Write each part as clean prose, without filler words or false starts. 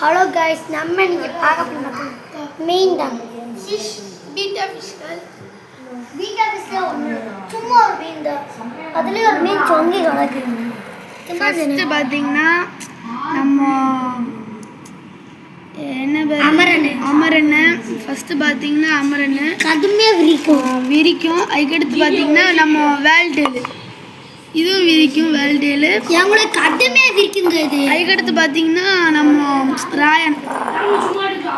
Hello guys, நம்ம இன்னைக்கு பார்க்க போகிறது மீன் தான். ஃபிஷ், பீட்டா ஃபிஷ்கள். பீட்டா ஃபிஷ்ல சும்மா ஒரு மீன் தான். அதுலேயும் ஒரு மீன் தொங்கி கிடக்குது. ஃபஸ்ட்டு பார்த்தீங்கன்னா நம்ம என்ன அமரன். ஃபஸ்ட்டு பார்த்தீங்கன்னா அமரன் கடுமையாக விரிக்கும். அதுக்கடுத்து பார்த்தீங்கன்னா நம்ம வேல்டேலு, இதுவும் விரிக்கும். வேல்டேலு எங்களுக்கு கடுமையாக விரிக்குங்க. இது அதுக்கடுத்து பார்த்தீங்கன்னா நம்ம ராயன்.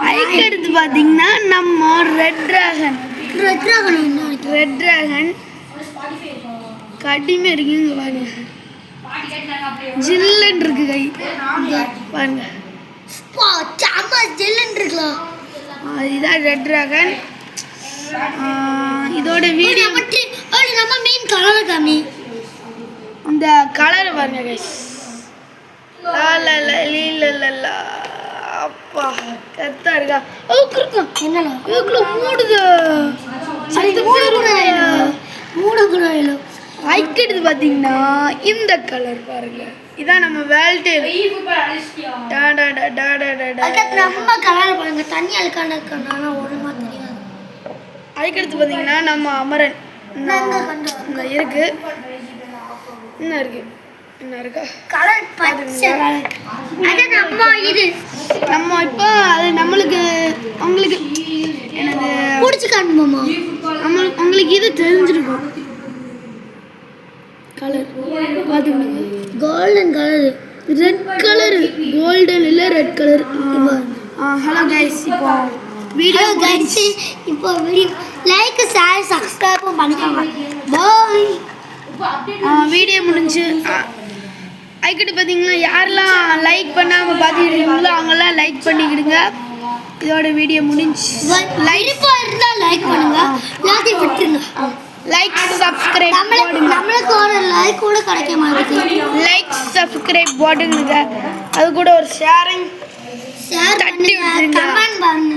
அதுக்கடுத்து பார்த்தீங்கன்னா நம்ம ரெட் டிராகன் கடுமையாக இருக்குங்க. பாருங்க, ஜில்லுன்னு இருக்கு கை. பாருங்க, இதான் ரெட் டிராகன். இதோட வீடியோ நம்ம மீன் கலர் காமி. இந்த கலர் பாருங்க கைஸ். அப்பா கத்தா இருக்கா. என்னடா இதுக்குள்ள மூடுது. ஐக்கெடுத்து பார்த்தீங்கன்னா இந்த கலர் பாருங்க, இதான் நம்ம வேல்டேல். நம்ம கலர் பாருங்க, தண்ணி அழுக்கான ஒழுமா தெரியாது. அதுக்கடுத்து பார்த்தீங்கன்னா நம்ம அமரன் இருக்கு. என்ன இருக்கா கலர் பச்சை கலர். நம்ம இப்போ அது நம்மளுக்கு உங்களுக்கு எனக்கு பிடிச்சி காணுமாமா. உங்களுக்கு இது தெரிஞ்சிருக்கும். கலர் பார்த்துக்கணுங்க. Golden colour, red colour. Golden இல்லை, ரெட் கலர். ஹலோ கைஸ், இப்போ வீடியோ லைக், ஷேர், சப்ஸ்கிரைபும் பண்ணிக்கோங்க. பாய். வீடியோ முடிஞ்சு. அதுக்கிட்ட பார்த்தீங்கன்னா யாரெல்லாம் லைக் பண்ணாமல் பார்த்துக்கிட்டு இருக்கீங்களோ அவங்கெல்லாம் லைக் பண்ணிக்கிடுங்க. இதோட வீடியோ முடிஞ்சு. இருந்தால் லைக் பண்ணுங்க, எல்லாத்தையும் விட்டுருங்க. லைக் சப்ஸ்கிரைப் நம்மளுக்கு ஒரு லைக் கூட கிடைக்க மாட்டேங்குது. லைக் சப்ஸ்கிரைப் போட்டுங்க. அது கூட ஒரு ஷேரிங் கமெண்ட் பண்ணுங்க.